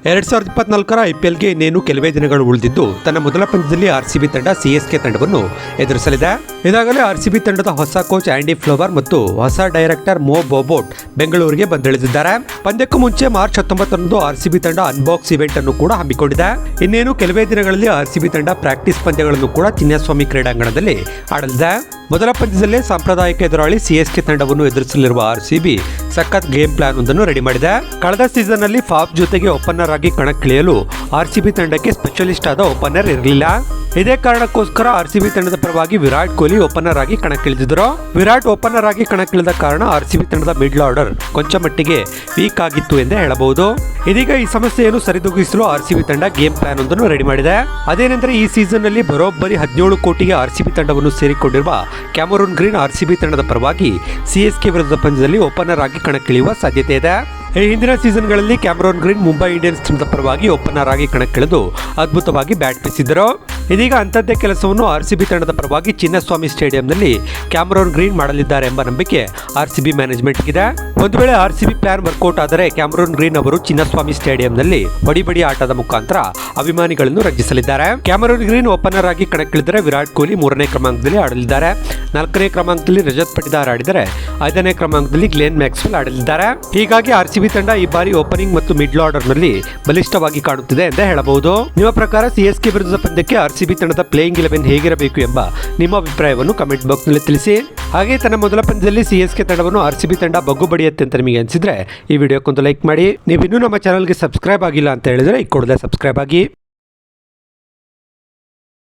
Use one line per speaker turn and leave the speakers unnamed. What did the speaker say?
2024 IPLಗೆ ಇನ್ನೇನು ಕೆಲವೇ ದಿನಗಳು ಉಳಿದಿದ್ದು ತನ್ನ ಮೊದಲ ಪಂದ್ಯದಲ್ಲಿ ಆರ್ಸಿಬಿ ತಂಡ ಸಿಎಸ್ಕೆ ತಂಡವನ್ನು ಎದುರಿಸಲಿದೆ. ಇದಾಗಲೇ ಆರ್ಸಿಬಿ ತಂಡದ ಹೊಸ ಕೋಚ್ ಆಂಡಿ ಫ್ಲೋವರ್ ಮತ್ತು ಹೊಸ ಡೈರೆಕ್ಟರ್ ಮೋ ಬೋಬೋಟ್ ಬೆಂಗಳೂರಿಗೆ ಬಂದಿಳಿದಿದ್ದಾರೆ. ಪಂದ್ಯಕ್ಕೂ ಮುಂಚೆ ಮಾರ್ಚ್ 19ರಂದು ಆರ್ಸಿಬಿ ತಂಡ ಅನ್ಬಾಕ್ಸ್ ಇವೆಂಟ್ ಅನ್ನು ಕೂಡ ಹಮ್ಮಿಕೊಂಡಿದೆ. ಇನ್ನೇನು ಕೆಲವೇ ದಿನಗಳಲ್ಲಿ ಆರ್ಸಿಬಿ ತಂಡ ಪ್ರಾಕ್ಟೀಸ್ ಪಂದ್ಯಗಳನ್ನು ಕೂಡ ಚಿನ್ನಸ್ವಾಮಿ ಕ್ರೀಡಾಂಗಣದಲ್ಲಿ ಆಡಲಿದೆ. ಮೊದಲ ಪಂದ್ಯದಲ್ಲೇ ಸಾಂಪ್ರದಾಯಿಕ ಎದುರಾಳಿ ಸಿಎಸ್ಕೆ ತಂಡವನ್ನು ಎದುರಿಸಲಿರುವ ಆರ್ಸಿಬಿ ಸಖತ್ ಗೇಮ್ ಪ್ಲಾನ್ ಒಂದನ್ನು ರೆಡಿ ಮಾಡಿದೆ. ಕಳೆದ ಸೀಸನ್ ನಲ್ಲಿ ಫಾಫ್ ಜೊತೆಗೆ ಓಪನರ್ ಆಗಿ ಕಣಕ್ಕಿಳಿಯಲು ಆರ್ಸಿಬಿ ತಂಡಕ್ಕೆ ಸ್ಪೆಷಲಿಸ್ಟ್ ಆದ ಓಪನರ್ ಇರಲಿಲ್ಲ. ಇದೇ ಕಾರಣಕ್ಕೋಸ್ಕರ ಆರ್ಸಿಬಿ ತಂಡದ ಪರವಾಗಿ ವಿರಾಟ್ ಕೊಹ್ಲಿ ಓಪನರ್ ಆಗಿ ಕಣಕ್ಕಿಳಿದಿದ್ರು. ವಿರಾಟ್ ಓಪನರ್ ಆಗಿ ಕಣಕ್ಕಿಳಿದ ಕಾರಣ ಆರ್ಸಿಬಿ ತಂಡದ ಮಿಡ್ಲ್ ಆರ್ಡರ್ ಕೊಂಚ ಮಟ್ಟಿಗೆ ವೀಕ್ ಆಗಿತ್ತು ಎಂದೇ ಹೇಳಬಹುದು. ಇದೀಗ ಈ ಸಮಸ್ಯೆಯನ್ನು ಸರಿದೂಗಿಸಲು ಆರ್ಸಿಬಿ ತಂಡ ಗೇಮ್ ಪ್ಲಾನ್ ಒಂದನ್ನು ರೆಡಿ ಮಾಡಿದೆ. ಅದೇನೆಂದರೆ ಈ ಸೀಸನ್ ನಲ್ಲಿ ಬರೋಬ್ಬರಿ 17 ಕೋಟಿಗೆ ಆರ್ಸಿಬಿ ತಂಡವನ್ನು ಸೇರಿಕೊಂಡಿರುವ ಕ್ಯಾಮರೂನ್ ಗ್ರೀನ್ ಆರ್ಸಿಬಿ ತಂಡದ ಪರವಾಗಿ ಸಿಎಸ್ಕೆ ವಿರುದ್ಧ ಪಂದ್ಯದಲ್ಲಿ ಓಪನರ್ ಆಗಿ ಕಣಕ್ಕಿಳಿಯುವ ಸಾಧ್ಯತೆ ಇದೆ. ಈ ಹಿಂದಿನ ಸೀಸನ್ಗಳಲ್ಲಿ ಕ್ಯಾಮರೂನ್ ಗ್ರೀನ್ ಮುಂಬೈ ಇಂಡಿಯನ್ಸ್ ತಂಡದ ಪರವಾಗಿ ಓಪನರ್ ಆಗಿ ಕಣಕ್ಕಿಳಿದು ಅದ್ಭುತವಾಗಿ ಬ್ಯಾಟ್ ಬೀಸಿದ್ದರು. ಇದೀಗ ಅಂಥದ್ದೇ ಕೆಲಸವನ್ನು ಆರ್ಸಿಬಿ ತಂಡದ ಪರವಾಗಿ ಚಿನ್ನಸ್ವಾಮಿ ಸ್ಟೇಡಿಯಂನಲ್ಲಿ ಕ್ಯಾಮರೂನ್ ಗ್ರೀನ್ ಮಾಡಲಿದ್ದಾರೆ ಎಂಬ ನಂಬಿಕೆ ಆರ್ಸಿಬಿ ಮ್ಯಾನೇಜ್ಮೆಂಟ್ಗಿದೆ. ಒಂದು ವೇಳೆ ಆರ್ಸಿಬಿ ಪ್ಲಾನ್ ವರ್ಕೌಟ್ ಆದರೆ ಕ್ಯಾಮರೂನ್ ಗ್ರೀನ್ ಅವರು ಚಿನ್ನಸ್ವಾಮಿ ಸ್ಟೇಡಿಯಂನಲ್ಲಿ ಬಡಿ ಆಟದ ಮುಖಾಂತರ ಅಭಿಮಾನಿಗಳನ್ನು ರಂಜಿಸಲಿದ್ದಾರೆ. ಕ್ಯಾಮರೂನ್ ಗ್ರೀನ್ ಓಪನರ್ ಆಗಿ ಕಣಕ್ಕಿಳಿದರೆ ವಿರಾಟ್ ಕೊಹ್ಲಿ 3ನೇ ಕ್ರಮಾಂಕದಲ್ಲಿ ಆಡಲಿದ್ದಾರೆ. 4ನೇ ಕ್ರಮಾಂಕದಲ್ಲಿ ರಜತ್ ಪಟಿದಾರ್ ಆಡಿದರೆ 5ನೇ ಕ್ರಮಾಂಕದಲ್ಲಿ ಗ್ಲೆನ್ ಮ್ಯಾಕ್ಸ್ವೆಲ್ ಆಡಲಿದ್ದಾರೆ. ಹೀಗಾಗಿ ಆರ್ಸಿಬಿ ತಂಡ ಈ ಬಾರಿ ಓಪನಿಂಗ್ ಮತ್ತು ಮಿಡ್ಲ್ ಆರ್ಡರ್ ನಲ್ಲಿ ಬಲಿಷ್ಠವಾಗಿ ಕಾಣುತ್ತಿದೆ ಎಂದು ಹೇಳಬಹುದು. ನಿಮ್ಮ ಪ್ರಕಾರ ಸಿಎಸ್ಕೆ ವಿರುದ್ಧ ಪಂದ್ಯಕ್ಕೆ ಆರ್ಸಿಬಿ ತಂಡದ ಪ್ಲೇಯಿಂಗ್ 11 ಹೇಗಿರಬೇಕು ಎಂಬ ನಿಮ್ಮ ಅಭಿಪ್ರಾಯವನ್ನು ಕಮೆಂಟ್ ಬಾಕ್ಸ್ ನಲ್ಲಿ ತಿಳಿಸಿ. ಹಾಗೆ ತನ್ನ ಮೊದಲ ಪಂದ್ಯದಲ್ಲಿ ಸಿಎಸ್ಕೆ ತಂಡವನ್ನು ಆರ್ಸಿಬಿ ತಂಡ ಬಗ್ಗು ಬಡಿಯುತ್ತೆ ಅಂತ ನಿಮಗೆ ಅನಿಸಿದ್ರೆ ಈ ವಿಡಿಯೋಕ್ಕೊಂದು ಲೈಕ್ ಮಾಡಿ. ನೀವು ಇನ್ನೂ ನಮ್ಮ ಚಾನಲ್ಗೆ ಸಬ್ಸ್ಕ್ರೈಬ್ ಆಗಿಲ್ಲ ಅಂತ ಹೇಳಿದ್ರೆ ಈ ಕೂಡಲೇ ಸಬ್ಸ್ಕ್ರೈಬ್ ಆಗಿ.